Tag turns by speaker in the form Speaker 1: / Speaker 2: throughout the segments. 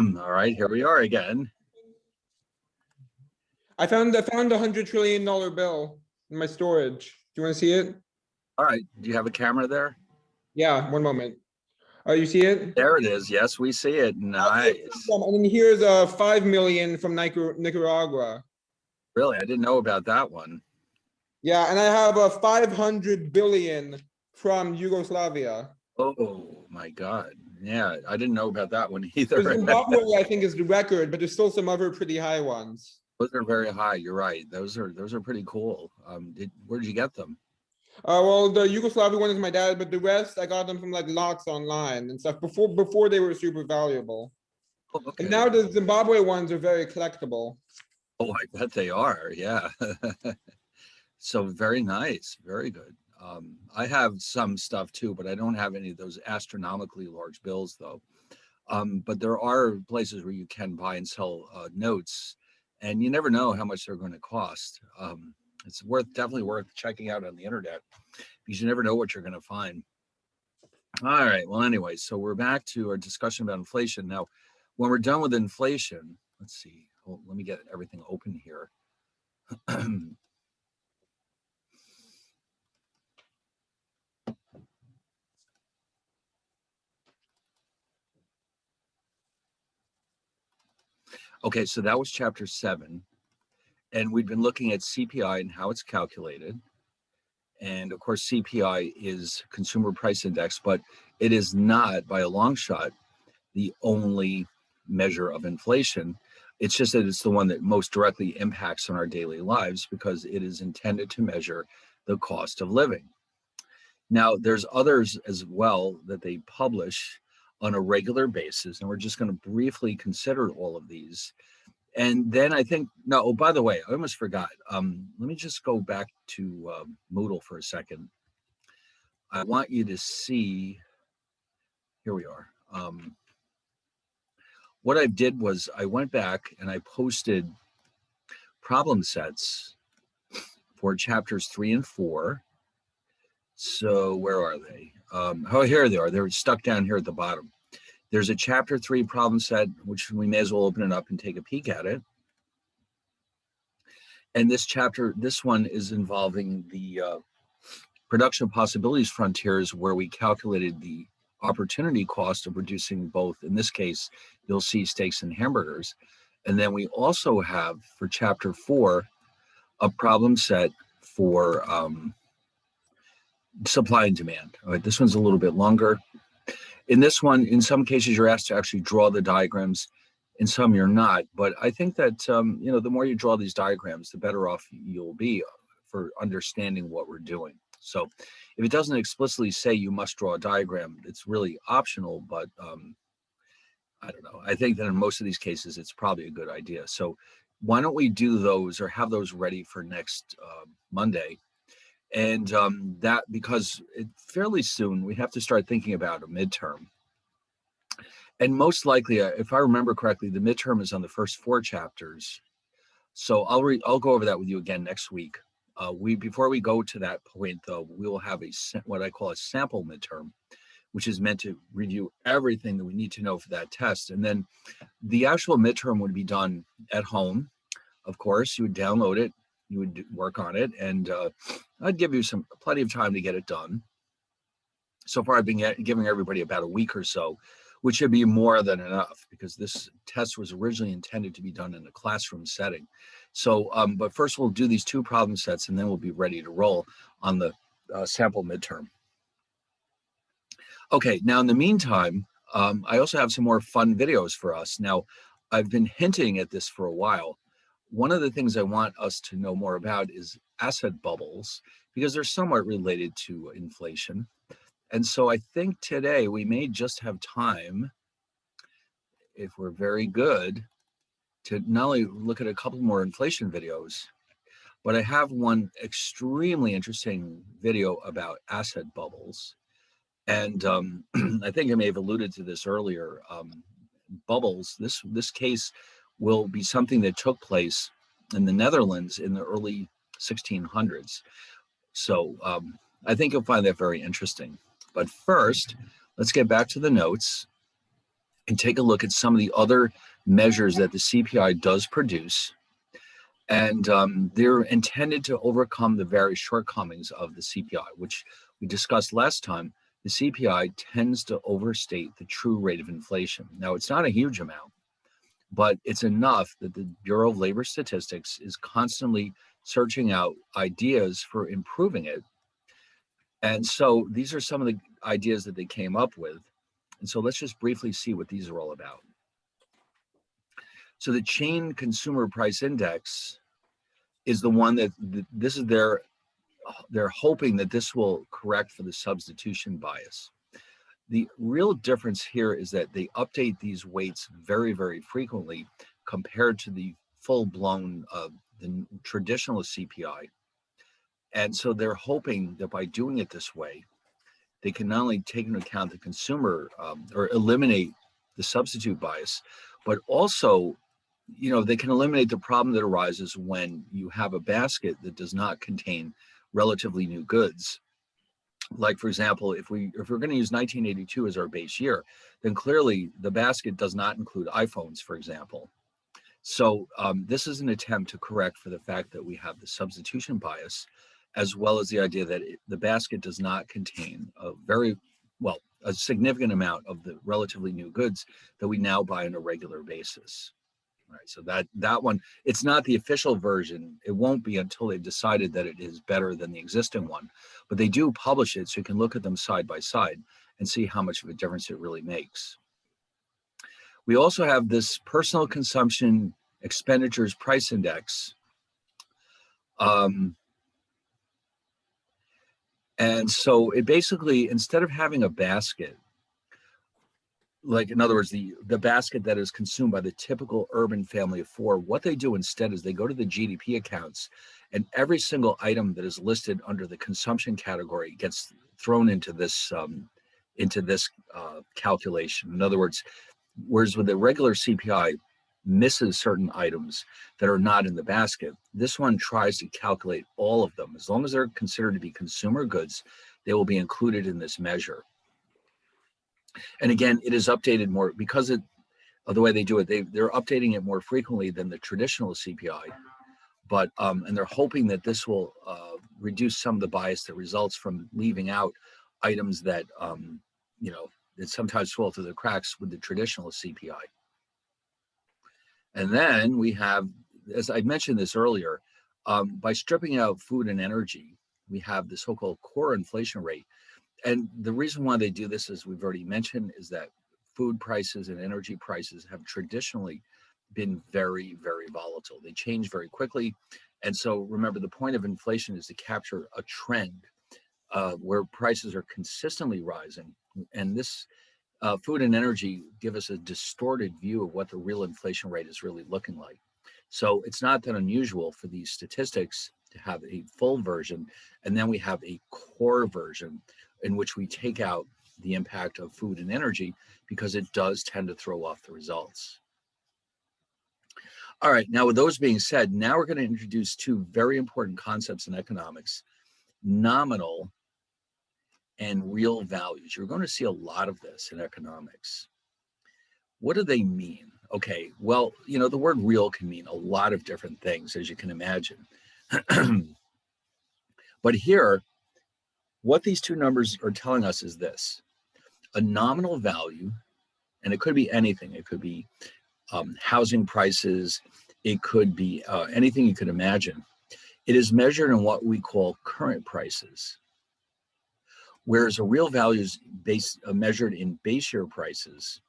Speaker 1: All right, here we are again.
Speaker 2: I found a $100 trillion bill in my storage. Do you want to see it?
Speaker 1: All right, do you have a camera there?
Speaker 2: Yeah, one moment. Oh, you see it?
Speaker 1: There it is. Yes, we see it. Nice.
Speaker 2: And then here's 5 million from Nicaragua.
Speaker 1: Really, I didn't know about that one.
Speaker 2: Yeah, and I have a 500 billion from Yugoslavia.
Speaker 1: Oh my God. Yeah, I didn't know about that one either.
Speaker 2: Zimbabwe, I think, is the record, but there's still some other pretty high ones.
Speaker 1: Those are very high. You're right. Those are pretty cool. Where did you get them?
Speaker 2: Well, the Yugoslavia one is my dad, but the rest I got them from like lots online and stuff before they were super valuable.
Speaker 1: Oh, okay.
Speaker 2: And now the Zimbabwe ones are very collectible.
Speaker 1: Oh, I bet they are. Yeah. So very nice. Very good. I have some stuff too, but I don't have any of those astronomically large bills though. But there are places where you can buy and sell notes, and you never know how much they're going to cost. It's definitely worth checking out on the internet because you never know what you're going to find. All right. Well, anyway, so we're back to our discussion about inflation. Now, when we're done with inflation, let's see. Let me get everything open here. Okay, so that was chapter 7. And we've been looking at CPI and how it's calculated. And of course, CPI is Consumer Price Index, but it is not by a long shot the only measure of inflation. It's just that it's the one that most directly impacts on our daily lives because it is intended to measure the cost of living. Now, there's others as well that they publish on a regular basis, and we're just going to briefly consider all of these. And then I think, no, oh, by the way, I almost forgot. Let me just go back to Moodle for a second. I want you to see, here we are. What I did was I went back and I posted problem sets for chapters 3 and 4. So where are they? Oh, here they are. They're stuck down here at the bottom. There's a chapter 3 problem set, which we may as well open it up and take a peek at it. And this one is involving the production possibilities frontiers, where we calculated the opportunity cost of producing both, in this case, you'll see steaks and hamburgers. And then we also have, for chapter 4, a problem set for supply and demand. All right, this one's a little bit longer. In this one, in some cases, you're asked to actually draw the diagrams. In some, you're not. But I think that, the more you draw these diagrams, the better off you'll be for understanding what we're doing. So if it doesn't explicitly say you must draw a diagram, it's really optional. But I don't know. I think that in most of these cases, it's probably a good idea. So why don't we do those or have those ready for next Monday? And that because fairly soon we have to start thinking about a midterm. And most likely, if I remember correctly, the midterm is on the first 4 chapters. So I'll go over that with you again next week. Before we go to that point, though, we will have what I call a sample midterm, which is meant to review everything that we need to know for that test. And then the actual midterm would be done at home. Of course, you would download it, you would work on it, and I'd give you plenty of time to get it done. So far, I've been giving everybody about a week or so, which should be more than enough because this test was originally intended to be done in a classroom setting. So, but first we'll do these 2 problem sets and then we'll be ready to roll on the sample midterm. Okay, now in the meantime, I also have some more fun videos for us. Now, I've been hinting at this for a while. One of the things I want us to know more about is asset bubbles because they're somewhat related to inflation. And so I think today we may just have time, if we're very good, to not only look at a couple more inflation videos, but I have one extremely interesting video about asset bubbles. And I think I may have alluded to this earlier. Bubbles, this case will be something that took place in the Netherlands in the early 1600s. So I think you'll find that very interesting. But first, let's get back to the notes. and take a look at some of the other measures that the CPI does produce. And they're intended to overcome the various shortcomings of the CPI, which we discussed last time. The CPI tends to overstate the true rate of inflation. Now, it's not a huge amount, but it's enough that the Bureau of Labor Statistics is constantly searching out ideas for improving it. And so these are some of the ideas that they came up with. And so let's just briefly see what these are all about. So the Chain Consumer Price Index is the one that this is they're hoping that this will correct for the substitution bias. The real difference here is that they update these weights very, very frequently compared to the full-blown the traditional CPI. And so they're hoping that by doing it this way, they can not only take into account the consumer or eliminate the substitute bias, but also, they can eliminate the problem that arises when you have a basket that does not contain relatively new goods. Like, for example, if we're going to use 1982 as our base year, then clearly the basket does not include iPhones, for example. So this is an attempt to correct for the fact that we have the substitution bias, as well as the idea that the basket does not contain a significant amount of the relatively new goods that we now buy on a regular basis. All right, so that one, it's not the official version. It won't be until they've decided that it is better than the existing one, but they do publish it so you can look at them side by side and see how much of a difference it really makes. We also have this Personal Consumption Expenditures Price Index. And so it basically, instead of having a basket, like in other words, the basket that is consumed by the typical urban family of four, what they do instead is they go to the GDP accounts, and every single item that is listed under the consumption category gets thrown into this calculation. In other words, whereas with the regular CPI misses certain items that are not in the basket, this one tries to calculate all of them. As long as they're considered to be consumer goods, they will be included in this measure. And again, it is updated more because of the way they do it. They're updating it more frequently than the traditional CPI, but and they're hoping that this will reduce some of the bias that results from leaving out items that that sometimes fall through the cracks with the traditional CPI. And then we have, as I mentioned this earlier, by stripping out food and energy, we have the so-called core inflation rate. And the reason why they do this, as we've already mentioned, is that food prices and energy prices have traditionally been very, very volatile. They change very quickly. And so remember, the point of inflation is to capture a trend where prices are consistently rising. And this food and energy give us a distorted view of what the real inflation rate is really looking like. So it's not that unusual for these statistics to have a full version, and then we have a core version in which we take out the impact of food and energy because it does tend to throw off the results. All right, now with those being said, now we're going to introduce two very important concepts in economics: nominal and real values. You're going to see a lot of this in economics. What do they mean? Okay, well, the word real can mean a lot of different things, as you can imagine. But here, what these two numbers are telling us is this: a nominal value, and it could be anything. It could be housing prices. It could be anything you could imagine. It is measured in what we call current prices, whereas a real value is measured in base year prices,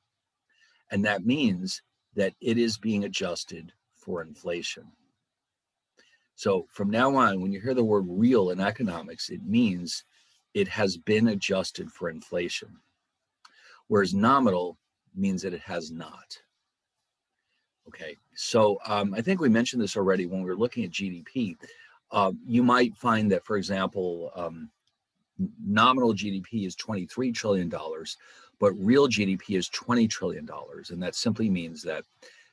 Speaker 1: and that means that it is being adjusted for inflation. So from now on, when you hear the word real in economics, it means it has been adjusted for inflation, whereas nominal means that it has not. Okay, so I think we mentioned this already when we were looking at GDP. You might find that, for example, nominal GDP is $23 trillion, but real GDP is $20 trillion. And that simply means that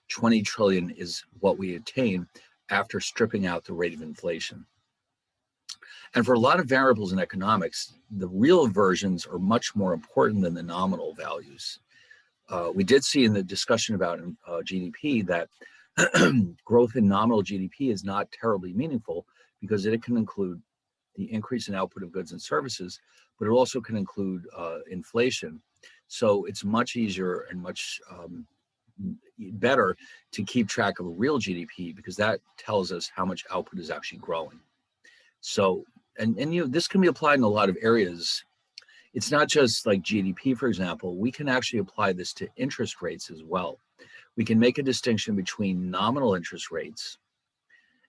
Speaker 1: 20 trillion is what we attain after stripping out the rate of inflation. And for a lot of variables in economics, the real versions are much more important than the nominal values. we did see in the discussion about GDP that growth in nominal GDP is not terribly meaningful because it can include the increase in output of goods and services, but it also can include inflation. So it's much easier and much better to keep track of a real GDP because that tells us how much output is actually growing. So, and this can be applied in a lot of areas. It's not just like GDP, for example. We can actually apply this to interest rates as well. We can make a distinction between nominal interest rates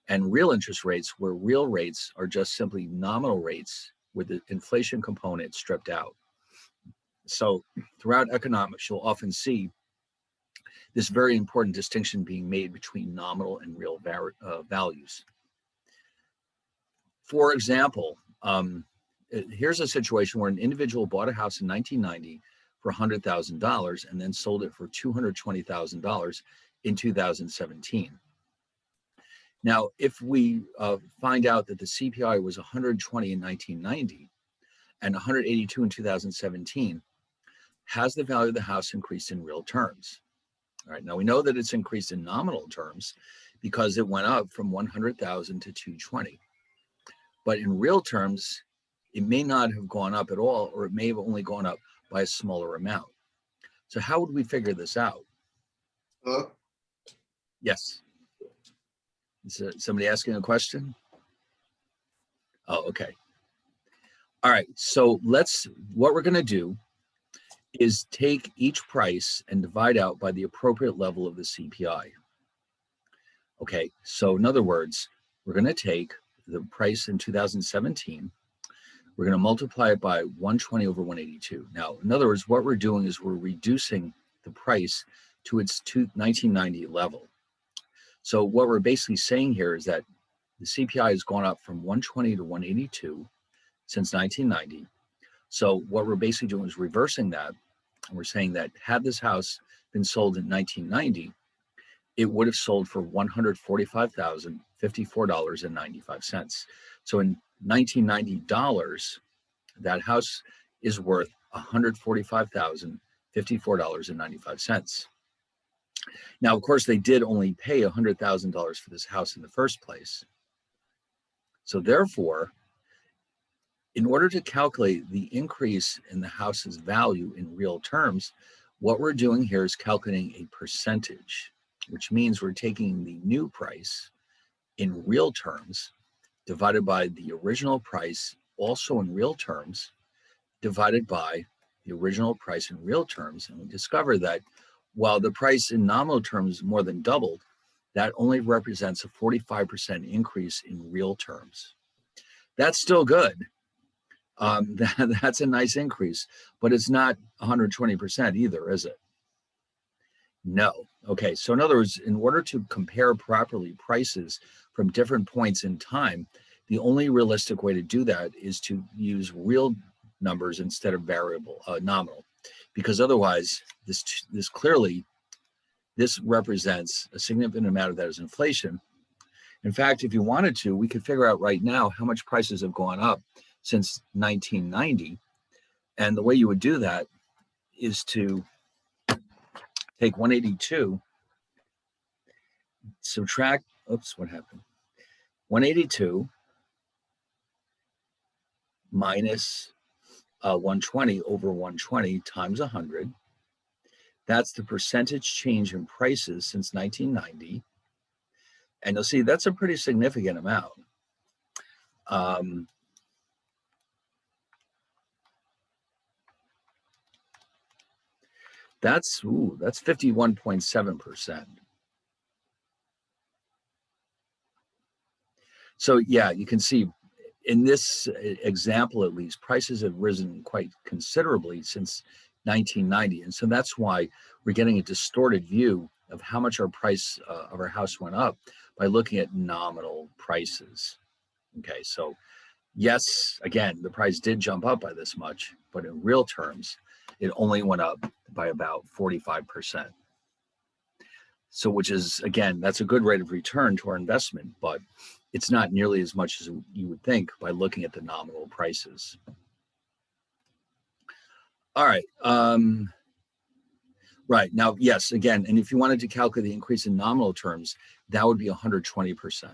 Speaker 1: and real interest rates, where real rates are just simply nominal rates with the inflation component stripped out. So throughout economics, you'll often see this very important distinction being made between nominal and real values. For example, here's a situation where an individual bought a house in 1990 for $100,000 and then sold it for $220,000 in 2017. Now, if we find out that the CPI was 120 in 1990 and 182 in 2017, has the value of the house increased in real terms? All right, now we know that it's increased in nominal terms because it went up from 100,000 to 220. But in real terms, it may not have gone up at all, or it may have only gone up by a smaller amount. So how would we figure this out? Yes. Is somebody asking a question? Oh, okay. All right, so what we're gonna do is take each price and divide out by the appropriate level of the CPI. Okay, so in other words, we're gonna take the price in 2017, we're going to multiply it by 120 over 182. Now, in other words, what we're doing is we're reducing the price to its 1990 level. So what we're basically saying here is that the CPI has gone up from 120 to 182 since 1990. So what we're basically doing is reversing that. And we're saying that had this house been sold in 1990, it would have sold for $145,054.95. So in 1990 dollars, that house is worth $145,054.95. Now, of course, they did only pay $100,000 for this house in the first place. So therefore, in order to calculate the increase in the house's value in real terms, what we're doing here is calculating a percentage, which means we're taking the new price in real terms divided by the original price also in real terms divided by the original price in real terms. And we discover that while the price in nominal terms more than doubled, that only represents a 45% increase in real terms. That's still good. That's a nice increase, but it's not 120% either, is it? No. Okay, so in other words, in order to compare properly prices from different points in time, the only realistic way to do that is to use real numbers instead of nominal, because otherwise this clearly represents a significant amount of that is inflation. In fact, if you wanted to, we could figure out right now how much prices have gone up since 1990. And the way you would do that is to take 182, subtract, oops, what happened? 182 minus 120 over 120 times 100. That's the percentage change in prices since 1990. And you'll see that's a pretty significant amount. That's 51.7%. So yeah, you can see in this example, at least, prices have risen quite considerably since 1990. And so that's why we're getting a distorted view of how much our price of our house went up by looking at nominal prices. Okay, so yes, again, the price did jump up by this much, but in real terms, it only went up by about 45%. So which is, again, that's a good rate of return to our investment, but it's not nearly as much as you would think by looking at the nominal prices. All right. Right. Now, yes, again, and if you wanted to calculate the increase in nominal terms, that would be 120%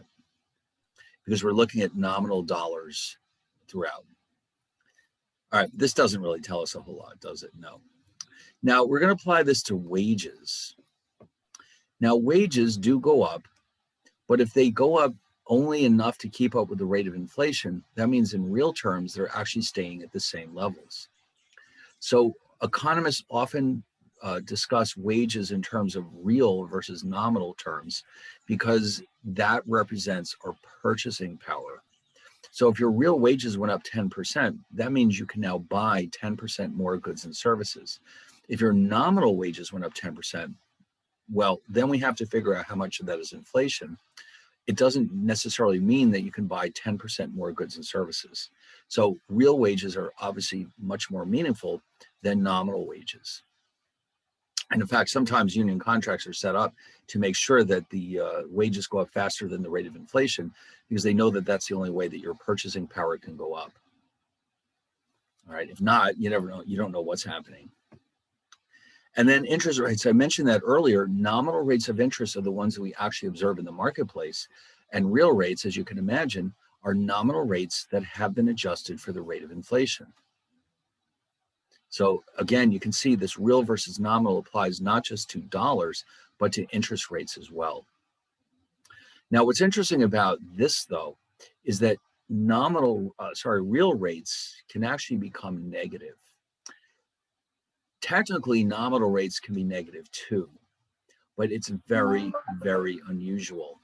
Speaker 1: because we're looking at nominal dollars throughout. All right, this doesn't really tell us a whole lot, does it? No. Now, we're going to apply this to wages. Now, wages do go up, but if they go up only enough to keep up with the rate of inflation, that means in real terms, they're actually staying at the same levels. So economists often discuss wages in terms of real versus nominal terms because that represents our purchasing power. So if your real wages went up 10%, that means you can now buy 10% more goods and services. If your nominal wages went up 10%, well, then we have to figure out how much of that is inflation. It doesn't necessarily mean that you can buy 10% more goods and services. So real wages are obviously much more meaningful than nominal wages. And in fact, sometimes union contracts are set up to make sure that the wages go up faster than the rate of inflation because they know that that's the only way that your purchasing power can go up. All right, if not, you never know, you don't know what's happening. And then interest rates, I mentioned that earlier, nominal rates of interest are the ones that we actually observe in the marketplace. And real rates, as you can imagine, are nominal rates that have been adjusted for the rate of inflation. So again, you can see this real versus nominal applies not just to dollars, but to interest rates as well. Now, what's interesting about this, though, is that real rates can actually become negative. Technically, nominal rates can be negative too, but it's very, very unusual.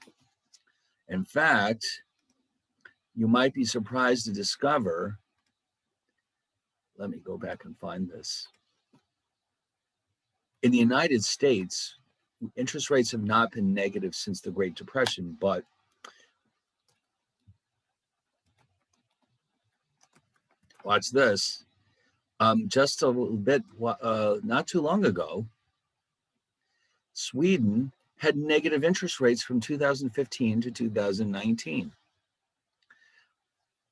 Speaker 1: In fact, you might be surprised to discover, let me go back and find this. In the United States, interest rates have not been negative since the Great Depression, but watch this. Just a little bit, not too long ago, Sweden had negative interest rates from 2015 to 2019.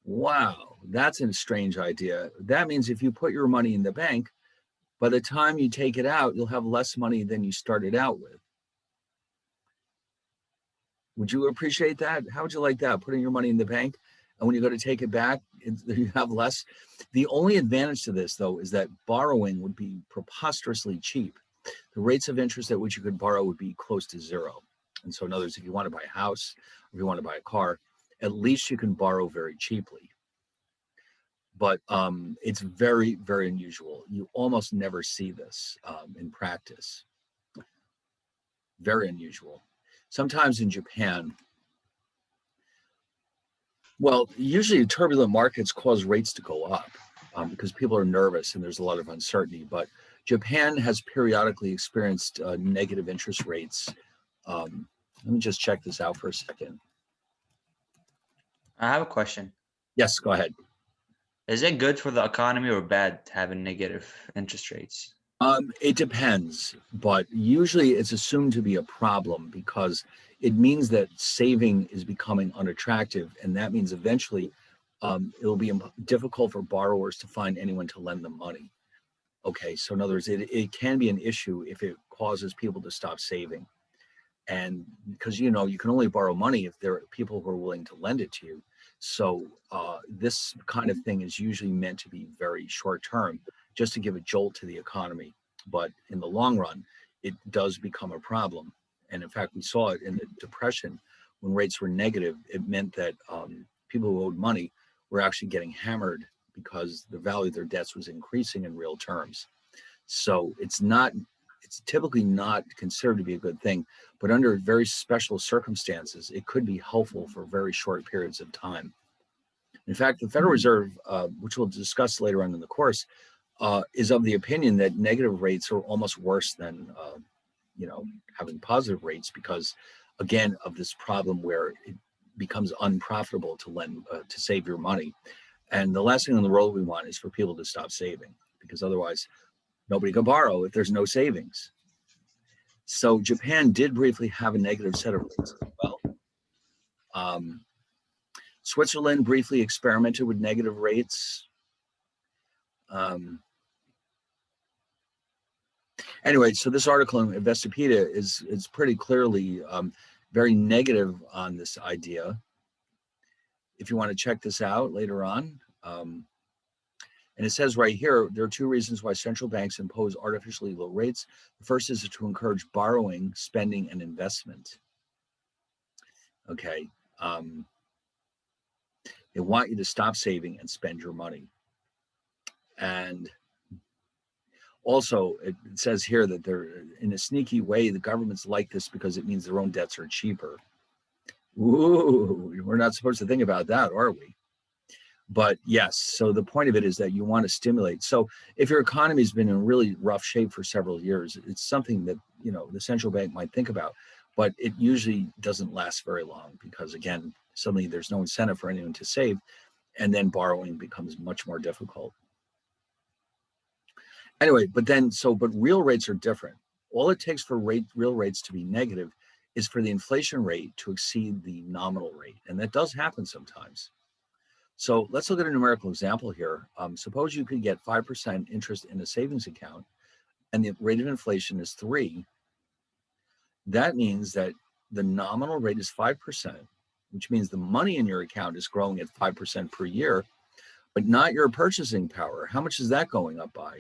Speaker 1: Wow, that's a strange idea. That means if you put your money in the bank, by the time you take it out, you'll have less money than you started out with. Would you appreciate that? How would you like that? Putting your money in the bank, and when you go to take it back, you have less. The only advantage to this, though, is that borrowing would be preposterously cheap. The rates of interest at which you could borrow would be close to zero. And so in other words, if you want to buy a house, or if you want to buy a car, at least you can borrow very cheaply. But it's very, very unusual. You almost never see this in practice. Very unusual. Sometimes in Japan, well, usually turbulent markets cause rates to go up because people are nervous and there's a lot of uncertainty. But Japan has periodically experienced negative interest rates. Let me just check this out for a second.
Speaker 3: I have a question.
Speaker 1: Yes, go ahead.
Speaker 3: Is it good for the economy or bad to have a negative interest rates?
Speaker 1: It depends, but usually it's assumed to be a problem because it means that saving is becoming unattractive, and that means eventually it'll be difficult for borrowers to find anyone to lend them money. Okay, so in other words, it can be an issue if it causes people to stop saving. And because, you know, you can only borrow money if there are people who are willing to lend it to you. So this kind of thing is usually meant to be very short term, just to give a jolt to the economy. But in the long run, it does become a problem. And in fact, we saw it in the Depression when rates were negative. It meant that people who owed money were actually getting hammered because the value of their debts was increasing in real terms. So it's typically not considered to be a good thing, but under very special circumstances, it could be helpful for very short periods of time. In fact, the Federal Reserve, which we'll discuss later on in the course, is of the opinion that negative rates are almost worse than, having positive rates because, again, of this problem where it becomes unprofitable to lend, to save your money. And the last thing in the world we want is for people to stop saving because otherwise nobody can borrow if there's no savings. So Japan did briefly have a negative set of rates as well. Switzerland briefly experimented with negative rates. Anyway, so this article in Investopedia is pretty clearly very negative on this idea. If you want to check this out later on, and it says right here, there are two reasons why central banks impose artificially low rates. The first is to encourage borrowing, spending, and investment. Okay. They want you to stop saving and spend your money. And also, it says here that they're in a sneaky way, the governments like this because it means their own debts are cheaper. Ooh, we're not supposed to think about that, are we? But yes, so the point of it is that you want to stimulate. So if your economy has been in really rough shape for several years, it's something that, you know, the central bank might think about, but it usually doesn't last very long because, again, suddenly there's no incentive for anyone to save, and then borrowing becomes much more difficult. Anyway, but real rates are different. All it takes for real rates to be negative is for the inflation rate to exceed the nominal rate, and that does happen sometimes. So let's look at a numerical example here. Suppose you could get 5% interest in a savings account and the rate of inflation is 3. That means that the nominal rate is 5%, which means the money in your account is growing at 5% per year, but not your purchasing power. How much is that going up by?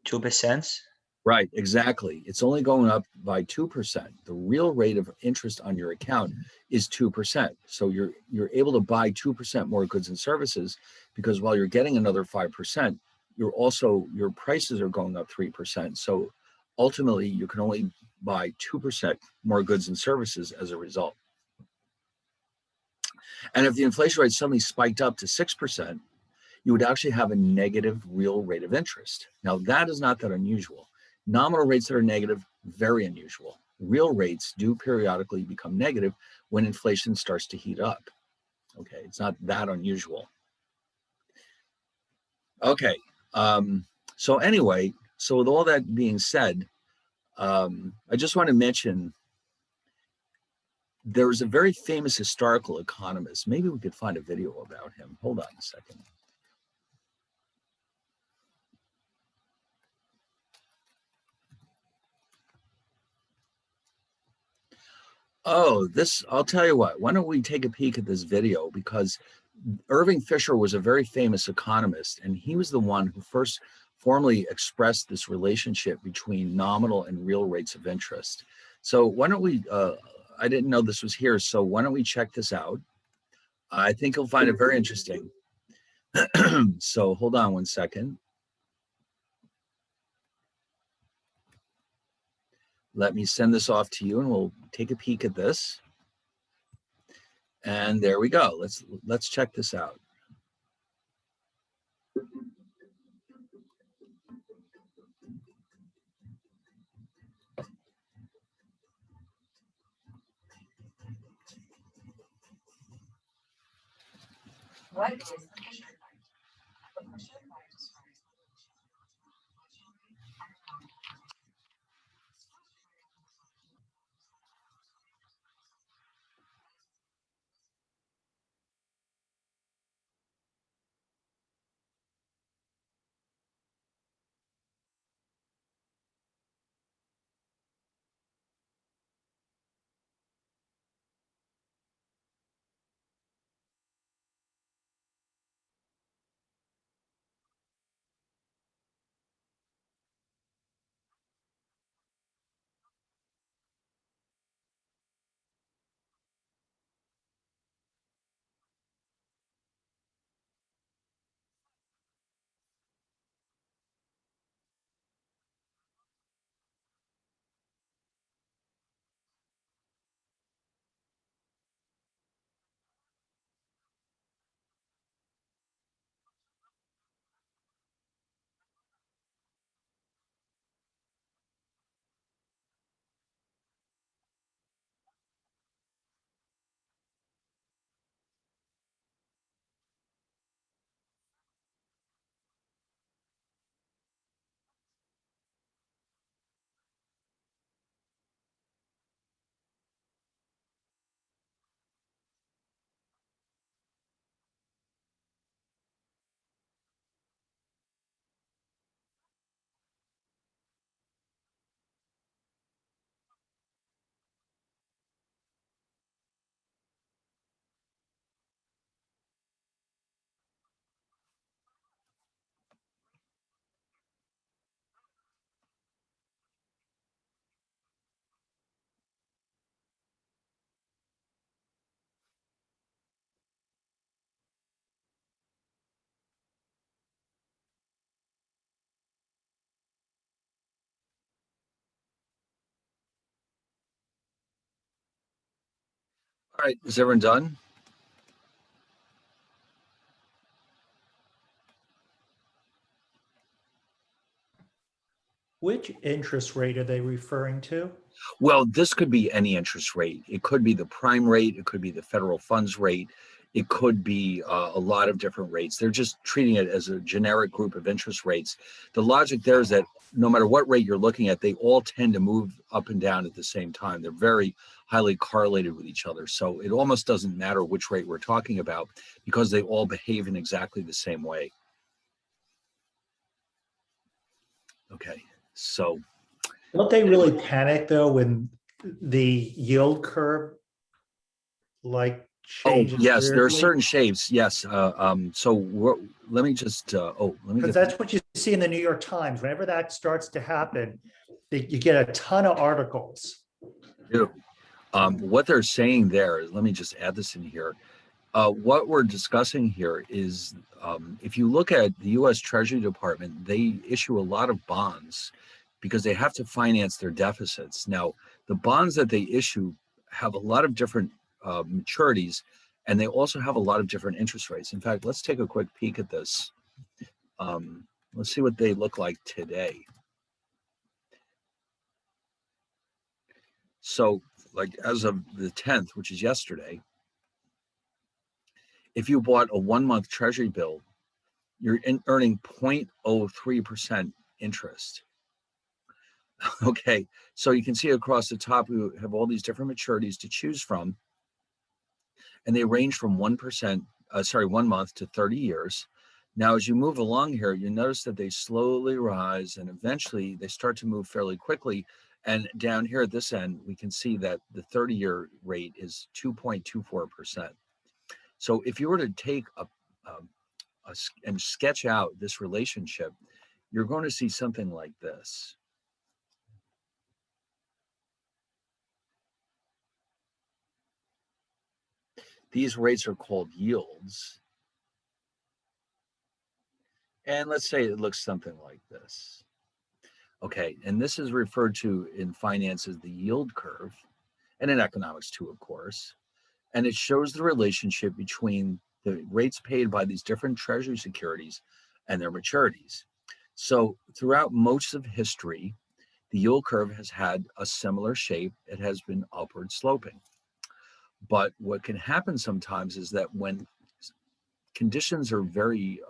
Speaker 3: 2%.
Speaker 1: Right, exactly. It's only going up by 2%. The real rate of interest on your account is 2%. So you're able to buy 2% more goods and services because while you're getting another 5%, your prices are going up 3%. So ultimately you can only buy 2% more goods and services as a result. And if the inflation rate suddenly spiked up to 6%, you would actually have a negative real rate of interest. Now that is not that unusual. Nominal rates that are negative, very unusual. Real rates do periodically become negative when inflation starts to heat up. Okay, it's not that unusual. Okay, so anyway, so with all that being said, I just want to mention there was a very famous historical economist. Maybe we could find a video about him. Hold on a second. Oh, I'll tell you what, why don't we take a peek at this video, because Irving Fisher was a very famous economist, and he was the one who first formally expressed this relationship between nominal and real rates of interest. So why don't we, I didn't know this was here, so why don't we check this out? I think you'll find it very interesting. So hold on one second. Let me send this off to you and we'll take a peek at this. And there we go. Let's check this out.
Speaker 4: What is the Fisher effect? The Fisher effect describes the relationship between inflation rate and nominal rate.
Speaker 1: All right, is everyone done?
Speaker 5: Which interest rate are they referring to?
Speaker 1: Well, this could be any interest rate. It could be the prime rate. It could be the federal funds rate. It could be a lot of different rates. They're just treating it as a generic group of interest rates. The logic there is that no matter what rate you're looking at, they all tend to move up and down at the same time. They're very highly correlated with each other. So it almost doesn't matter which rate we're talking about because they all behave in exactly the same way. Okay, so
Speaker 5: Don't they really panic though when the yield curve like changes?
Speaker 1: yes, there are
Speaker 5: weirdly?
Speaker 1: certain shapes. Yes. Let me just. Let me
Speaker 5: Because
Speaker 1: get.
Speaker 5: that's what you see in the New York Times. Whenever that starts to happen, you get a ton of articles.
Speaker 1: What they're saying there. Let me just add this in here. What we're discussing here is if you look at the U.S. Treasury Department, they issue a lot of bonds because they have to finance their deficits. Now, the bonds that they issue have a lot of different maturities, and they also have a lot of different interest rates. In fact, let's take a quick peek at this. Let's see what they look like today. So, like as of the 10th, which is yesterday, if you bought a 1-month Treasury bill, you're earning 0.03% interest. Okay, so you can see across the top, we have all these different maturities to choose from, and they range from 1 month to 30 years. Now, as you move along here, you notice that they slowly rise, and eventually they start to move fairly quickly. And down here at this end, we can see that the 30-year rate is 2.24%. So if you were to take and sketch out this relationship, you're going to see something like this. These rates are called yields. And let's say it looks something like this. Okay, and this is referred to in finance as the yield curve, and in economics too, of course. And it shows the relationship between the rates paid by these different treasury securities and their maturities. So throughout most of history, the yield curve has had a similar shape. It has been upward sloping. But what can happen sometimes is that when conditions are very,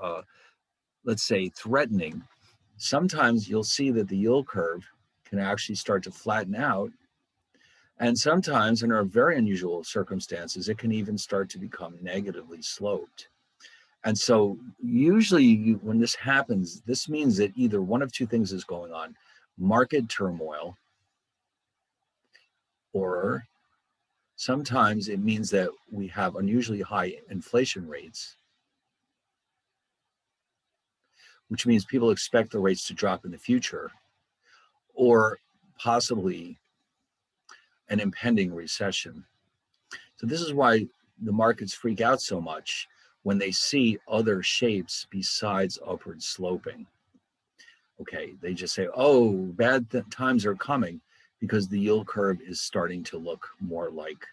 Speaker 1: let's say, threatening, sometimes you'll see that the yield curve can actually start to flatten out. And sometimes, in our very unusual circumstances, it can even start to become negatively sloped. And so usually when this happens, this means that either one of two things is going on: market turmoil, or sometimes it means that we have unusually high inflation rates, which means people expect the rates to drop in the future, or possibly an impending recession. So this is why the markets freak out so much when they see other shapes besides upward sloping. Okay, they just say, oh, bad times are coming, because the yield curve is starting to look more like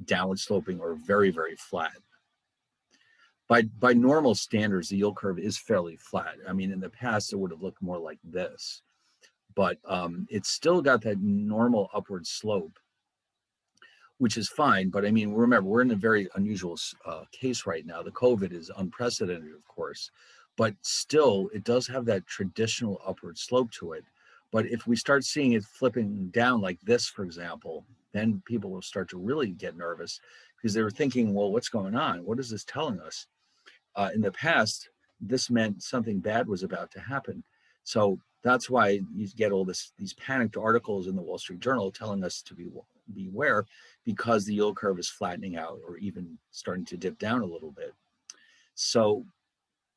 Speaker 1: downward sloping or very, very flat. By normal standards, the yield curve is fairly flat. I mean, in the past, it would have looked more like this, but it's still got that normal upward slope, which is fine. But I mean, remember, we're in a very unusual case right now. The COVID is unprecedented, of course, but still it does have that traditional upward slope to it. But if we start seeing it flipping down like this, for example, then people will start to really get nervous, because they were thinking, well, what's going on? What is this telling us? In the past, this meant something bad was about to happen. So that's why you get all these panicked articles in the Wall Street Journal telling us to beware, because the yield curve is flattening out or even starting to dip down a little bit. So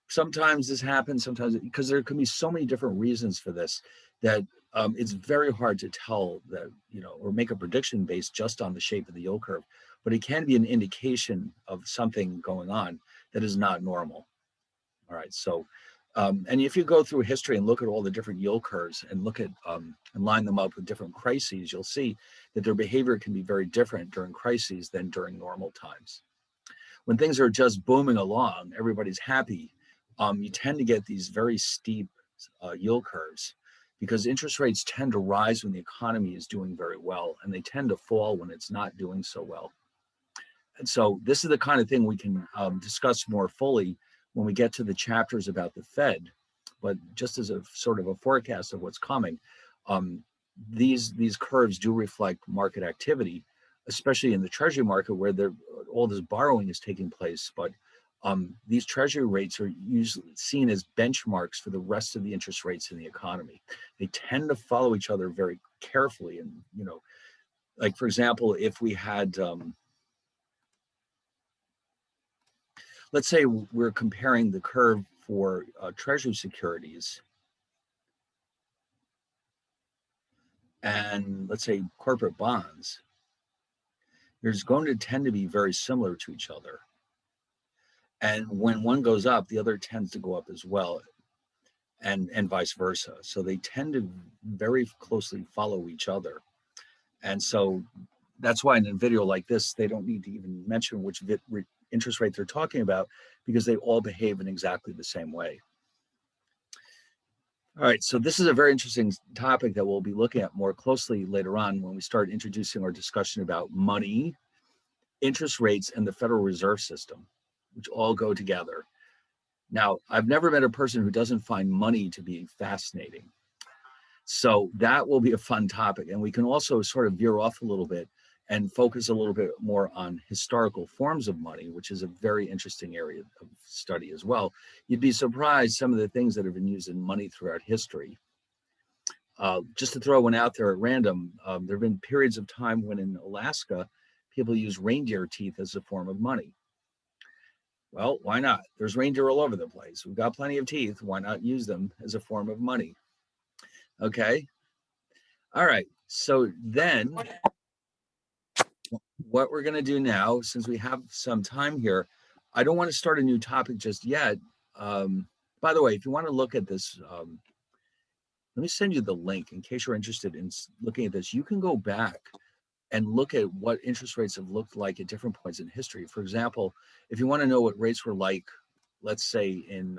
Speaker 1: sometimes this happens, sometimes, because there can be so many different reasons for this, that it's very hard to tell that, or make a prediction based just on the shape of the yield curve. But it can be an indication of something going on that is not normal. All right, so And if you go through history and look at all the different yield curves and look at and line them up with different crises, you'll see that their behavior can be very different during crises than during normal times. When things are just booming along, everybody's happy, you tend to get these very steep yield curves because interest rates tend to rise when the economy is doing very well, and they tend to fall when it's not doing so well. And so this is the kind of thing we can discuss more fully when we get to the chapters about the Fed. But just as a sort of a forecast of what's coming, these curves do reflect market activity, especially in the treasury market where all this borrowing is taking place. But these treasury rates are usually seen as benchmarks for the rest of the interest rates in the economy. They tend to follow each other very carefully. And, you know, like, for example, if we had, let's say we're comparing the curve for treasury securities and let's say corporate bonds, there's going to tend to be very similar to each other. And when one goes up, the other tends to go up as well, and vice versa. So they tend to very closely follow each other. And so that's why in a video like this, they don't need to even mention which interest rate they're talking about because they all behave in exactly the same way. All right, so this is a very interesting topic that we'll be looking at more closely later on when we start introducing our discussion about money, interest rates, and the Federal Reserve System, which all go together. Now, I've never met a person who doesn't find money to be fascinating. So that will be a fun topic. And we can also sort of veer off a little bit and focus a little bit more on historical forms of money, which is a very interesting area of study as well. You'd be surprised some of the things that have been used in money throughout history. Just to throw one out there at random, there have been periods of time when in Alaska, people use reindeer teeth as a form of money. Well, why not? There's reindeer all over the place. We've got plenty of teeth. Why not use them as a form of money? Okay. All right. So then what we're going to do now, since we have some time here, I don't want to start a new topic just yet. By the way, if you want to look at this, let me send you the link in case you're interested in looking at this. You can go back and look at what interest rates have looked like at different points in history. For example, if you want to know what rates were like, let's say in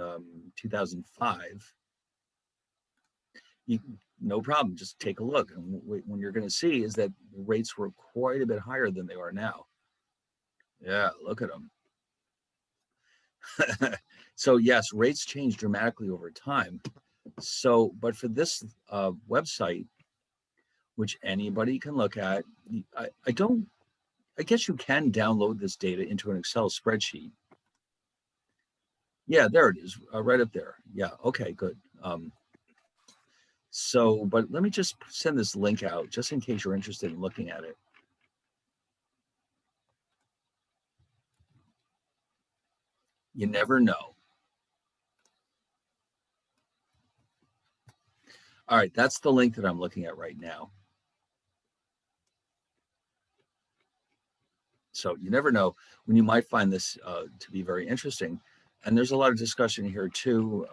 Speaker 1: 2005, no problem, just take a look. And when you're going to see is that rates were quite a bit higher than they are now. Yeah, look at them. So yes, rates change dramatically over time. So, but for this website, which anybody can look at, I guess you can download this data into an Excel spreadsheet. Yeah, there it is, right up there. Yeah, okay, good. So, but let me just send this link out just in case you're interested in looking at it. You never know. All right, that's the link that I'm looking at right now. So you never know when you might find this to be very interesting. And there's a lot of discussion here too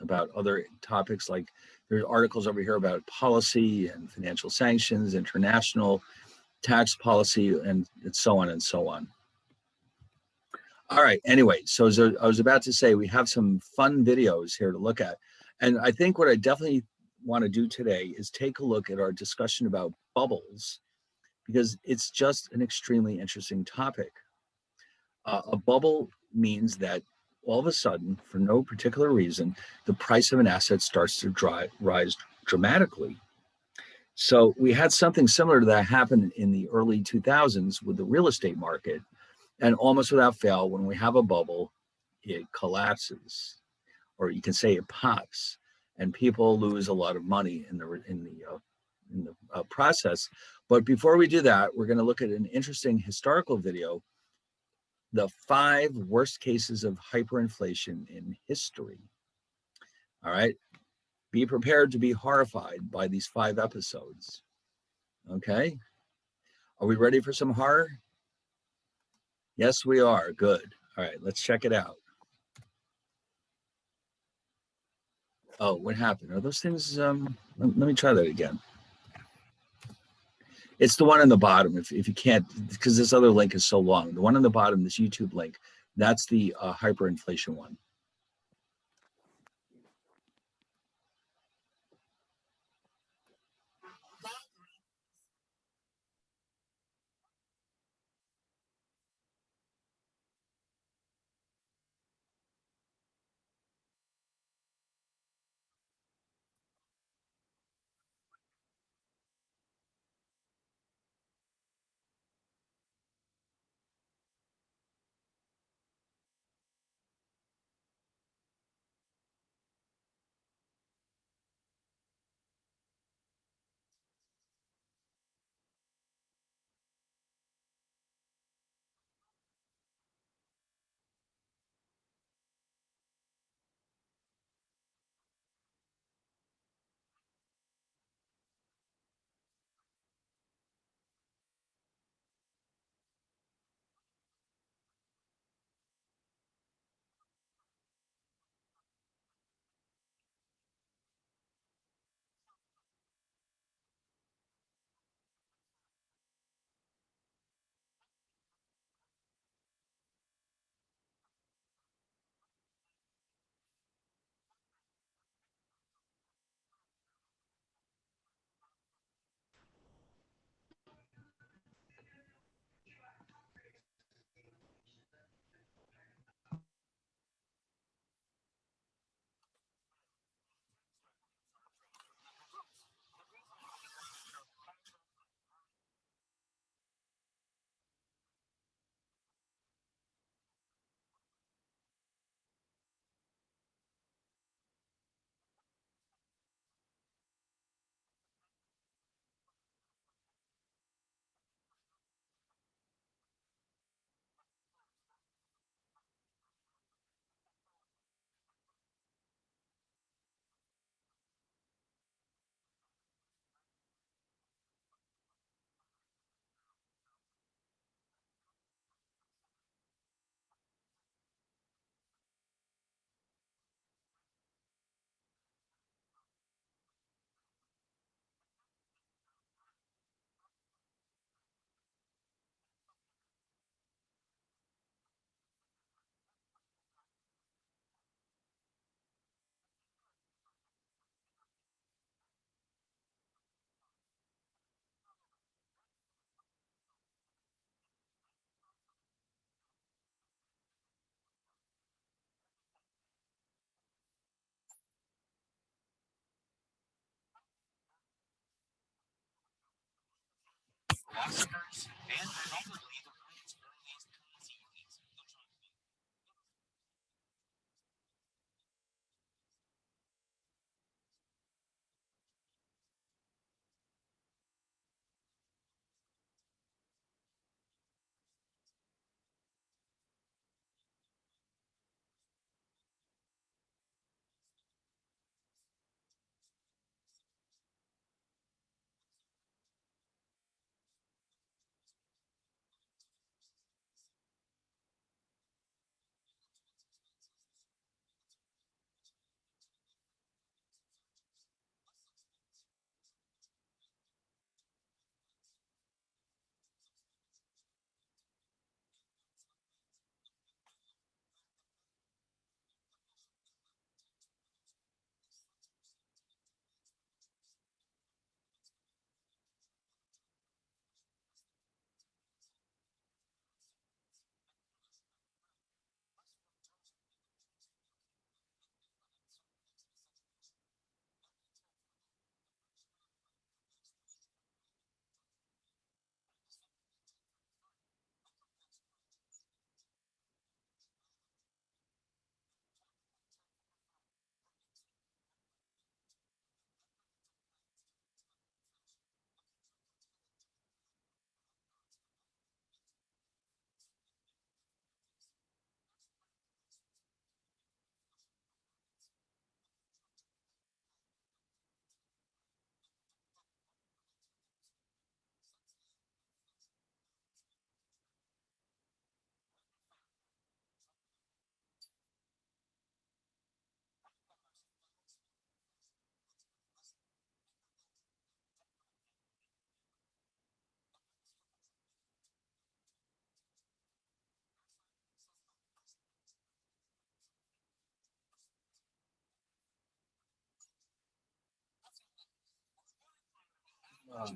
Speaker 1: about other topics, like there's articles over here about policy and financial sanctions, international tax policy, and so on and so on. All right, anyway, so as I was about to say, we have some fun videos here to look at. And I think what I definitely want to do today is take a look at our discussion about bubbles, because it's just an extremely interesting topic. A bubble means that all of a sudden, for no particular reason, the price of an asset starts to rise dramatically. So we had something similar to that happen in the early 2000s with the real estate market. And almost without fail, when we have a bubble, it collapses, or you can say it pops, and people lose a lot of money in the process. But before we do that, we're going to look at an interesting historical video, the 5 worst cases of hyperinflation in history. All right, be prepared to be horrified by these 5 episodes. Okay, are we ready for some horror? Yes, we are. Good. All right, let's check it out. Oh, what happened? Are those things, let me try that again. It's the one on the bottom. If you can't, because this other link is so long, the one on the bottom, this YouTube link, that's the hyperinflation one.
Speaker 6: The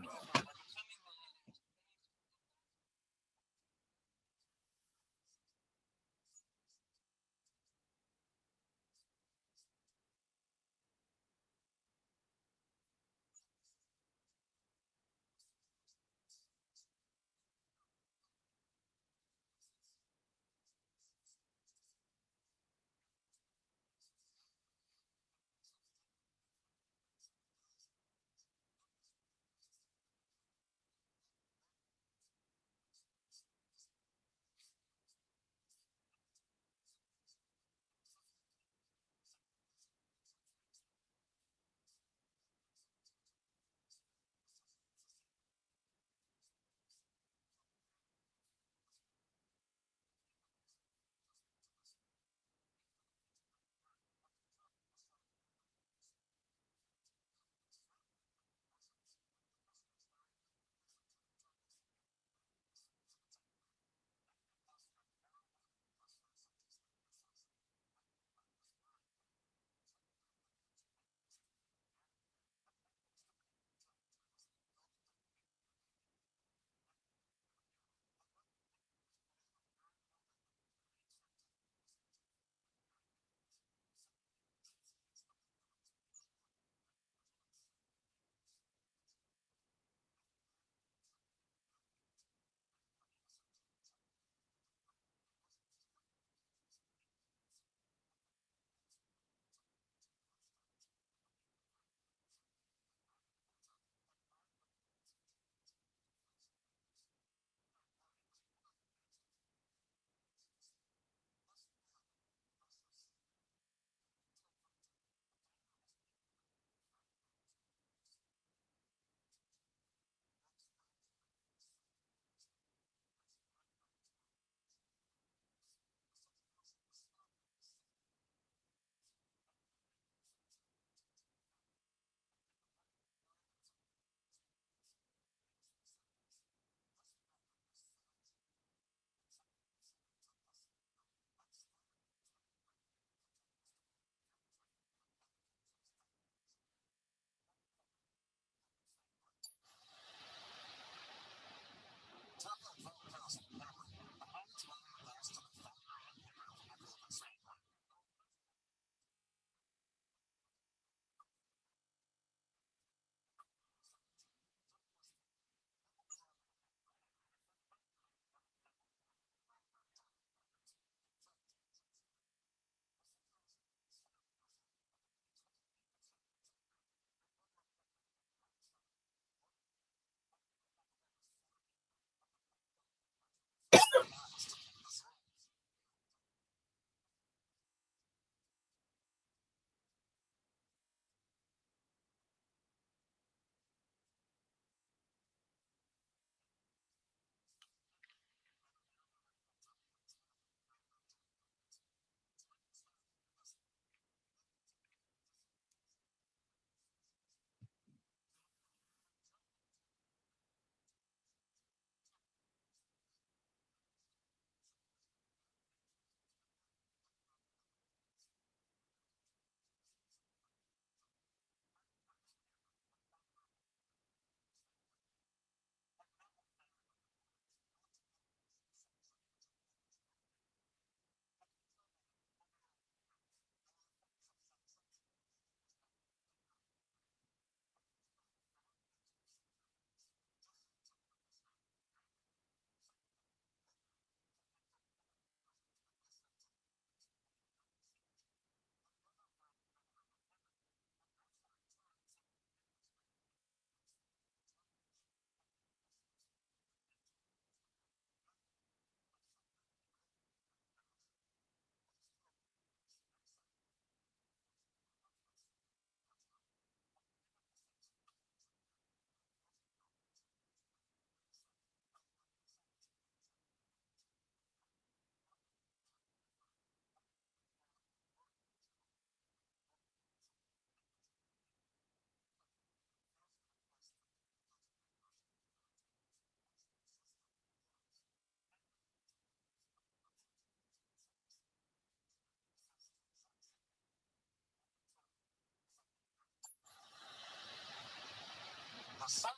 Speaker 6: sun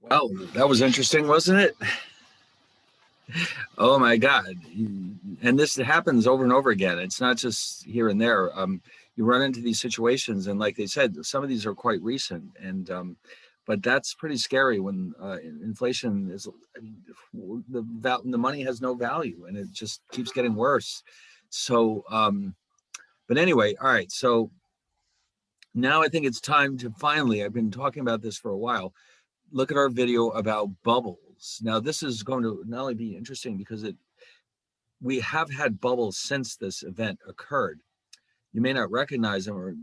Speaker 1: Well, that was interesting, wasn't it? Oh my God. And this happens over and over again. It's not just here and there. You run into these situations, and like they said, some of these are quite recent. And but that's pretty scary when inflation is, I mean, the money has no value, and it just keeps getting worse. So, but anyway, all right. So now I think it's time to finally. I've been talking about this for a while. Look at our video about bubbles. Now, this is going to not only be interesting because we have had bubbles since this event occurred. You may not recognize them, or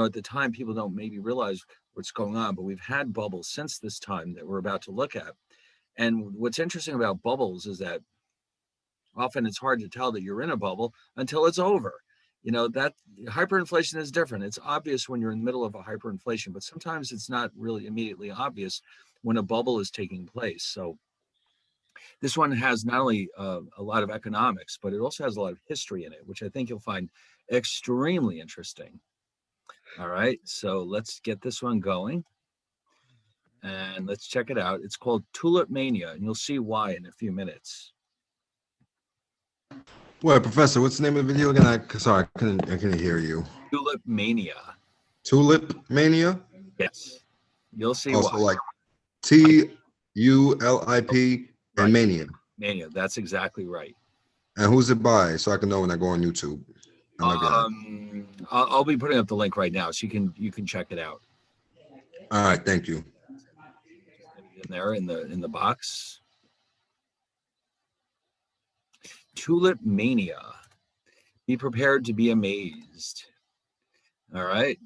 Speaker 1: at the time people don't maybe realize what's going on, but we've had bubbles since this time that we're about to look at. And what's interesting about bubbles is that often it's hard to tell that you're in a bubble until it's over. That hyperinflation is different. It's obvious when you're in the middle of a hyperinflation, but sometimes it's not really immediately obvious when a bubble is taking place. So this one has not only a lot of economics, but it also has a lot of history in it, which I think you'll find extremely interesting. All right, so let's get this one going and let's check it out. It's called Tulip Mania, and you'll see why in a few minutes.
Speaker 6: Well, Professor, what's the name of the video again? Sorry, I couldn't hear you.
Speaker 1: Tulip Mania.
Speaker 6: Tulip Mania?
Speaker 1: Yes, you'll see
Speaker 6: Also
Speaker 1: why.
Speaker 6: like TULIP
Speaker 1: Right.
Speaker 6: and Mania.
Speaker 1: Mania, that's exactly right.
Speaker 6: And who's it by? So I can know when I go on YouTube. I might be on.
Speaker 1: I'll be putting up the link right now, so you can check it out.
Speaker 6: All right, thank you.
Speaker 1: In there in the box. Tulip Mania. Be prepared to be amazed. All right.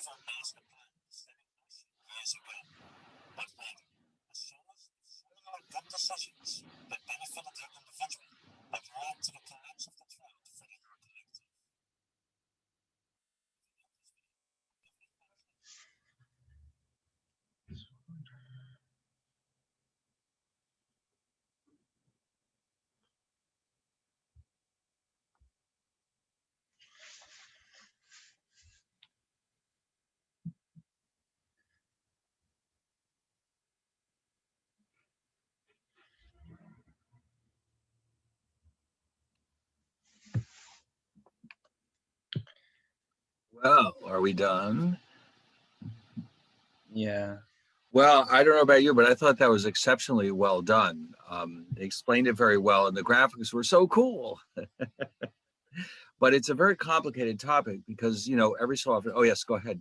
Speaker 7: never master plan years ago. But when a series of similar good decisions that benefited their individual have led to the collapse of the trend for the collective.
Speaker 1: Well, are we done?
Speaker 3: Yeah.
Speaker 1: Well, I don't know about you, but I thought that was exceptionally well done. They explained it very well, and the graphics were so cool. But it's a very complicated topic because, you know, every so often. Oh, yes, go ahead.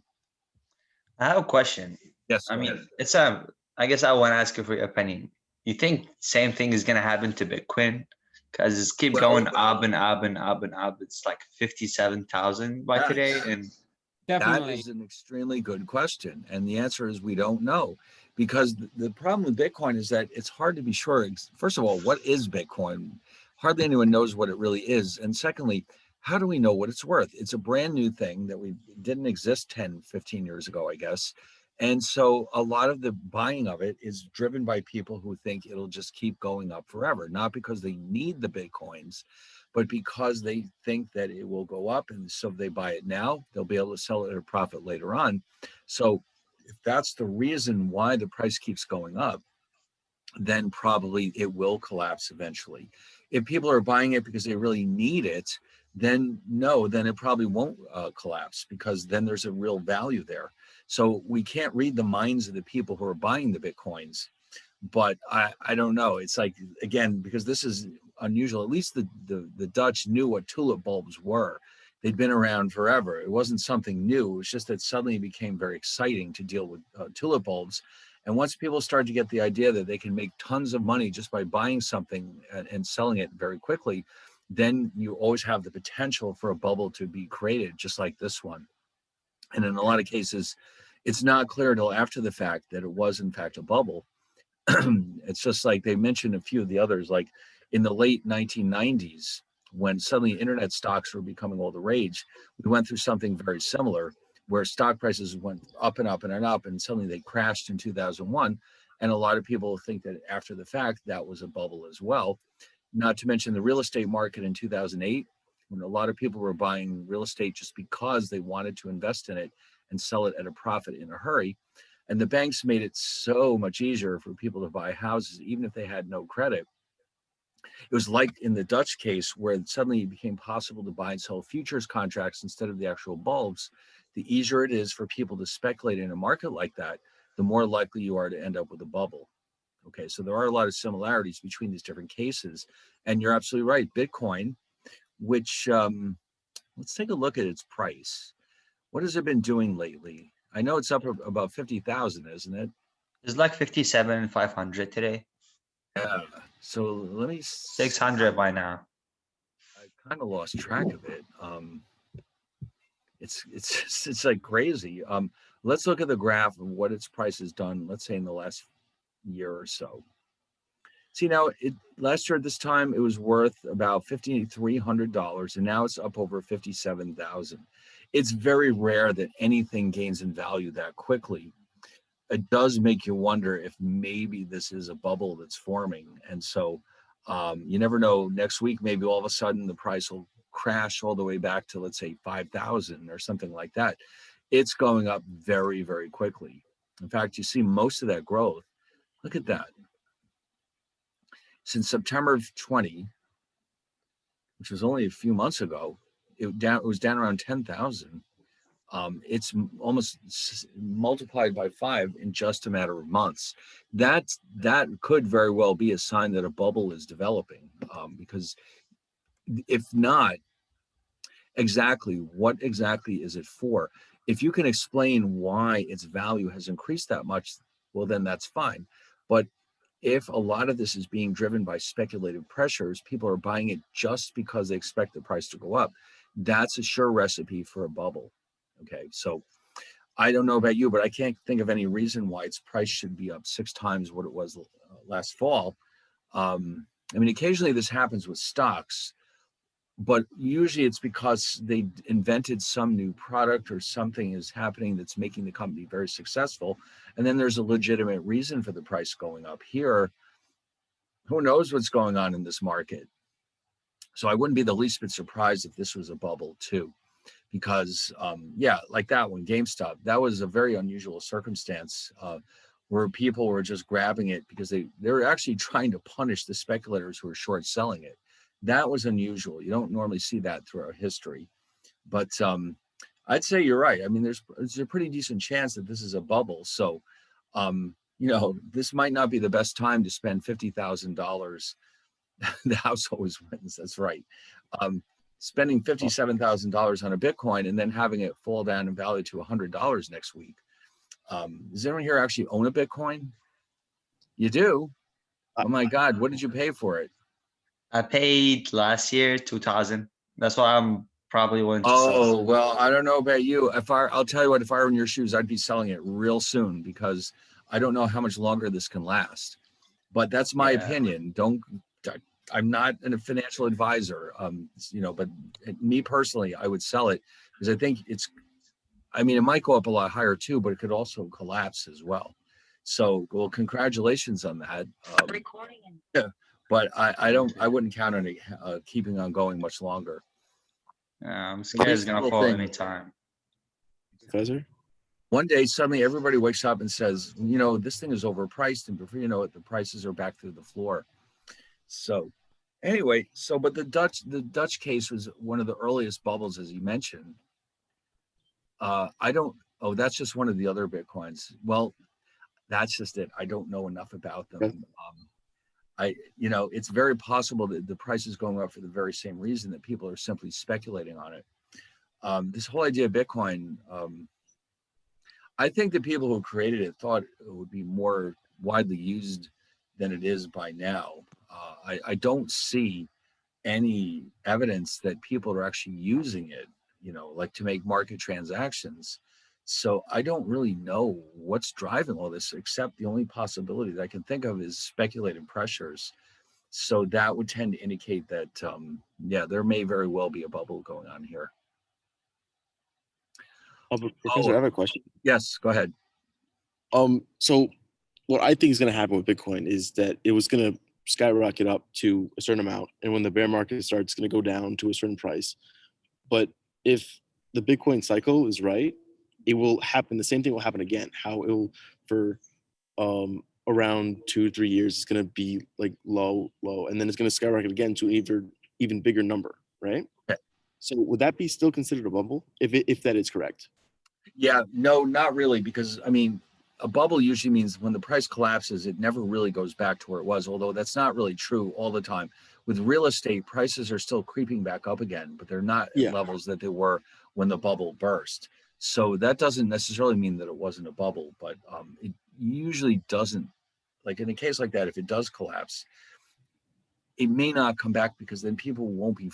Speaker 3: I have a question.
Speaker 1: Yes,
Speaker 3: I
Speaker 1: go
Speaker 3: mean,
Speaker 1: ahead.
Speaker 3: it's a, I guess I want to ask you for your opinion. You think same thing is gonna happen to Bitcoin? Because it's keep going up and up and up and up. It's like 57,000 by today,
Speaker 1: Yes.
Speaker 3: and
Speaker 1: That
Speaker 2: Definitely.
Speaker 1: is an extremely good question. And the answer is we don't know. Because the problem with Bitcoin is that it's hard to be sure. First of all, what is Bitcoin? Hardly anyone knows what it really is. And secondly, how do we know what it's worth? It's a brand new thing that we didn't exist 10, 15 years ago, I guess. And so a lot of the buying of it is driven by people who think it'll just keep going up forever, not because they need the Bitcoins, but because they think that it will go up. And so if they buy it now, they'll be able to sell it at a profit later on. So if that's the reason why the price keeps going up, then probably it will collapse eventually. If people are buying it because they really need it, then no, then it probably won't collapse because then there's a real value there. So we can't read the minds of the people who are buying the Bitcoins, but I don't know. It's like, again, because this is unusual, at least the Dutch knew what tulip bulbs were. They'd been around forever. It wasn't something new. It was just that suddenly it became very exciting to deal with tulip bulbs. And once people started to get the idea that they can make tons of money just by buying something and selling it very quickly, then you always have the potential for a bubble to be created, just like this one. And in a lot of cases, it's not clear until after the fact that it was in fact a bubble. It's just like they mentioned a few of the others, like in the late 1990s, when suddenly internet stocks were becoming all the rage, we went through something very similar where stock prices went up and up and up, and suddenly they crashed in 2001. And a lot of people think that after the fact, that was a bubble as well. Not to mention the real estate market in 2008, when a lot of people were buying real estate just because they wanted to invest in it and sell it at a profit in a hurry. And the banks made it so much easier for people to buy houses, even if they had no credit. It was like in the Dutch case where suddenly it became possible to buy and sell futures contracts instead of the actual bulbs. The easier it is for people to speculate in a market like that, the more likely you are to end up with a bubble. Okay, so there are a lot of similarities between these different cases. And you're absolutely right. Bitcoin, which let's take a look at its price. What has it been doing lately? I know it's up about 50,000, isn't it?
Speaker 3: it's like 57,500 today.
Speaker 1: Yeah. So let me.
Speaker 3: 600 by now.
Speaker 1: I kind of lost track of it. It's like crazy. Let's look at the graph of what its price has done. Let's say in the last year or so. See now, last year at this time it was worth about $5,300, and now it's up over 57,000. It's very rare that anything gains in value that quickly. It does make you wonder if maybe this is a bubble that's forming. And so you never know, next week, maybe all of a sudden the price will crash all the way back to, let's say, 5,000 or something like that. It's going up very, very quickly. In fact, you see most of that growth. Look at that. Since September of 20, which was only a few months ago, it was down around 10,000. It's almost multiplied by 5 in just a matter of months. That could very well be a sign that a bubble is developing, because if not, exactly what exactly is it for? If you can explain why its value has increased that much, well, then that's fine. But if a lot of this is being driven by speculative pressures, people are buying it just because they expect the price to go up, that's a sure recipe for a bubble. Okay, so I don't know about you, but I can't think of any reason why its price should be up 6 times what it was last fall. I mean, occasionally this happens with stocks, but usually it's because they invented some new product or something is happening that's making the company very successful. And then there's a legitimate reason for the price going up. Here, who knows what's going on in this market? So I wouldn't be the least bit surprised if this was a bubble too, because yeah, like that one, GameStop, that was a very unusual circumstance where people were just grabbing it because they were actually trying to punish the speculators who were short selling it. That was unusual. You don't normally see that through our history, but I'd say you're right. I mean, there's a pretty decent chance that this is a bubble. So, you know, this might not be the best time to spend $50,000. The house always wins. That's right. Spending $57,000 on a Bitcoin and then having it fall down in value to $100 next week. Does anyone here actually own a Bitcoin? You do? Oh my God, what did you pay for it?
Speaker 3: I paid last year 2,000. That's why I'm probably willing to sell.
Speaker 1: Oh, well, I don't know about you. I'll tell you what, if I were in your shoes, I'd be selling it real soon because I don't know how much longer this can last. But that's my opinion. I'm not a financial advisor, you know, but me personally, I would sell it because I think I mean, it might go up a lot higher too, but it could also collapse as well. So, well, congratulations on that. Yeah, but I wouldn't count on it keeping on going much longer.
Speaker 3: I'm scared it's gonna fall anytime.
Speaker 8: Professor?
Speaker 1: One day, suddenly everybody wakes up and says, you know, this thing is overpriced. And before you know it, the prices are back through the floor. So anyway, but the Dutch case was one of the earliest bubbles, as you mentioned. That's just one of the other Bitcoins. Well, that's just it. I don't know enough about them. You know, it's very possible that the price is going up for the very same reason that people are simply speculating on it. This whole idea of Bitcoin, I think the people who created it thought it would be more widely used than it is by now. I don't see any evidence that people are actually using it, you know, like to make market transactions. So I don't really know what's driving all this, except the only possibility that I can think of is speculative pressures. So that would tend to indicate that, yeah, there may very well be a bubble going on here.
Speaker 8: Professor, I have a question.
Speaker 1: Yes, go ahead.
Speaker 8: So what I think is going to happen with Bitcoin is that it was going to skyrocket up to a certain amount, and when the bear market starts, it's going to go down to a certain price. But if the Bitcoin cycle is right, it will happen. The same thing will happen again. How it will for around 2-3 years, it's going to be like low, and then it's going to skyrocket again to even bigger number, right?
Speaker 1: Okay.
Speaker 8: So would that be still considered a bubble if that is correct?
Speaker 1: Yeah, no, not really, because I mean, a bubble usually means when the price collapses, it never really goes back to where it was, although that's not really true all the time. With real estate, prices are still creeping back up again, but they're not at levels that they were when the bubble burst. So that doesn't necessarily mean that it wasn't a bubble, but it usually doesn't. Like in a case like that, if it does collapse, it may not come back because then people won't be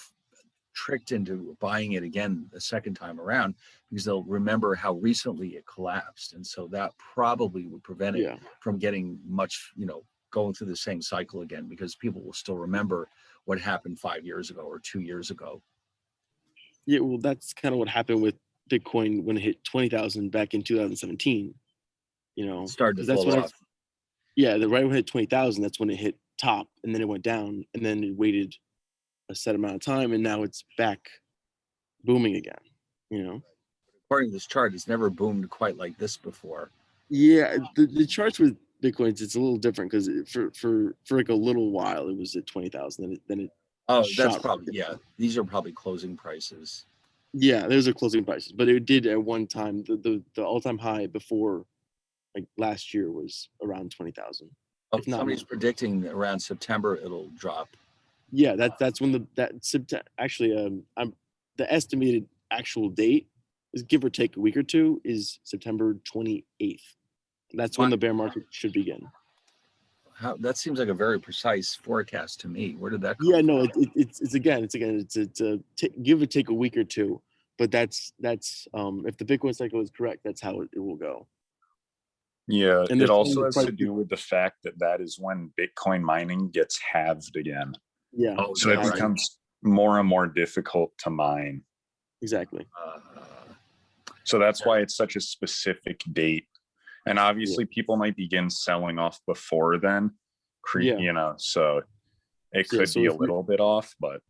Speaker 1: tricked into buying it again the second time around because they'll remember how recently it collapsed. And so that probably would prevent it from getting much, you know, going through the same cycle again, because people will still remember what happened 5 years ago or 2 years ago.
Speaker 8: Yeah, well, that's kind of what happened with Bitcoin when it hit 20,000 back in 2017. You know,
Speaker 1: started to fall off.
Speaker 8: Right when it hit 20,000, that's when it hit top, and then it went down, and then it waited a set amount of time, and now it's back booming again. You know,
Speaker 1: according to this chart, it's never boomed quite like this before.
Speaker 8: Yeah, the charts with Bitcoins, it's a little different because for like a little while it was at 20,000, then it
Speaker 1: that's probably these are probably closing prices.
Speaker 8: Yeah, those are closing prices, but it did at one time the all-time high before like last year was around 20,000.
Speaker 1: Somebody's predicting that around September it'll drop.
Speaker 8: Yeah, that's when actually the estimated actual date is, give or take a week or two, is September 28th. That's when the bear market should begin.
Speaker 1: That seems like a very precise forecast to me. Where did that come
Speaker 8: from?
Speaker 1: No,
Speaker 8: it's give or take a week or two, but that's if the Bitcoin cycle is correct, that's how it will go.
Speaker 9: Yeah,
Speaker 8: And
Speaker 9: it
Speaker 8: there's
Speaker 9: also
Speaker 8: always
Speaker 9: has to
Speaker 8: price-
Speaker 9: do with the fact that that is when Bitcoin mining gets halved again.
Speaker 8: Yeah.
Speaker 1: Oh,
Speaker 9: So
Speaker 1: yeah,
Speaker 9: it
Speaker 1: right.
Speaker 9: becomes more and more difficult to mine.
Speaker 8: Exactly.
Speaker 9: So that's why it's such a specific date. And obviously people might begin selling off before then,
Speaker 8: Yeah.
Speaker 9: you know, so it
Speaker 8: Yeah,
Speaker 9: could
Speaker 8: so
Speaker 9: be a
Speaker 8: if you're-
Speaker 9: little bit off, but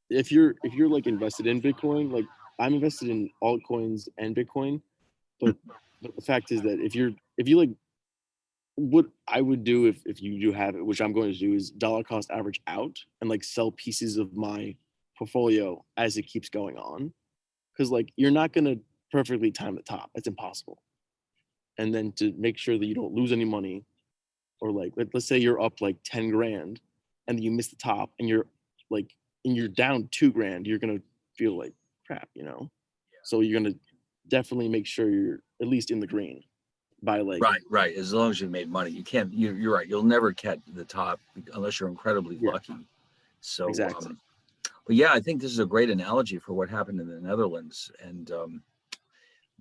Speaker 8: if you're like invested in Bitcoin, like I'm invested in altcoins and Bitcoin, but the fact is that if you like, what I would do if you do have it, which I'm going to do, is dollar cost average out and like sell pieces of my portfolio as it keeps going on, because like you're not gonna perfectly time the top. That's impossible. And then to make sure that you don't lose any money, or like let's say you're up like 10 grand and you miss the top and you're like and you're down 2 grand, you're gonna feel like crap, you know. So you're gonna definitely make sure you're at least in the green by like
Speaker 1: Right. As long as you made money, you can't. You're right. You'll never catch the top unless you're incredibly
Speaker 8: Yeah.
Speaker 1: lucky. So,
Speaker 8: Exactly.
Speaker 1: but yeah, I think this is a great analogy for what happened in the Netherlands. And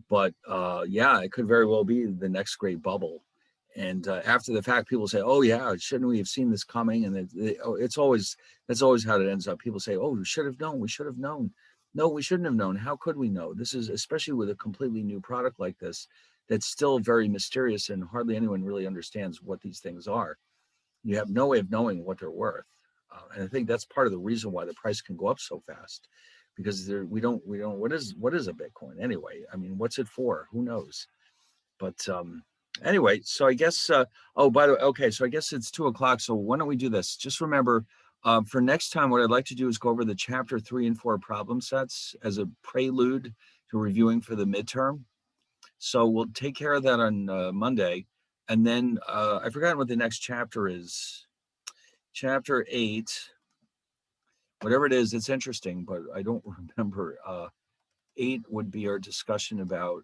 Speaker 1: but yeah, it could very well be the next great bubble. And after the fact, people say, "Oh yeah, shouldn't we have seen this coming?" And that's always how it ends up. People say, "Oh, we should have known. We should have known." No, we shouldn't have known. How could we know? This is especially with a completely new product like this that's still very mysterious and hardly anyone really understands what these things are. You have no way of knowing what they're worth. And I think that's part of the reason why the price can go up so fast, because we don't, what is a Bitcoin anyway? I mean, what's it for? Who knows? But anyway, so I guess, oh, by the way, okay, so I guess it's 2:00. So why don't we do this? Just remember, for next time, what I'd like to do is go over the chapter 3 and 4 problem sets as a prelude to reviewing for the midterm. So we'll take care of that on Monday. And then I forgot what the next chapter is. Chapter 8, whatever it is, it's interesting, but I don't remember. 8 would be our discussion about,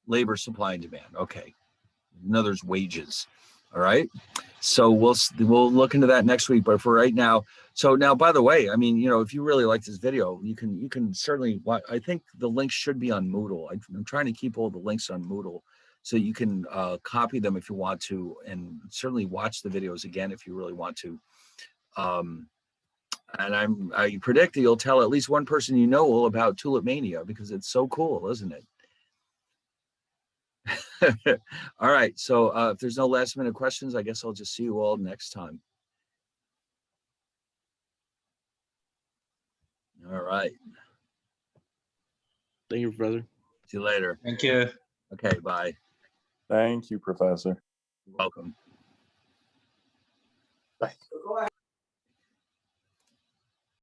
Speaker 1: labor supply and demand. Okay. In other words, wages. All right. So we'll look into that next week. But for right now, so now, by the way, I mean, you know, if you really like this video, you can certainly. I think the links should be on Moodle. I'm trying to keep all the links on Moodle, so you can copy them if you want to, and certainly watch the videos again if you really want to. And I predict that you'll tell at least one person you know all about Tulip Mania, because it's so cool, isn't it? All right. So if there's no last minute questions, I guess I'll just see you all next time. All right.
Speaker 8: Thank you, brother.
Speaker 1: See you later.
Speaker 3: Thank you.
Speaker 1: Okay. Bye.
Speaker 9: thank you, Professor.
Speaker 1: You're welcome.
Speaker 9: Bye.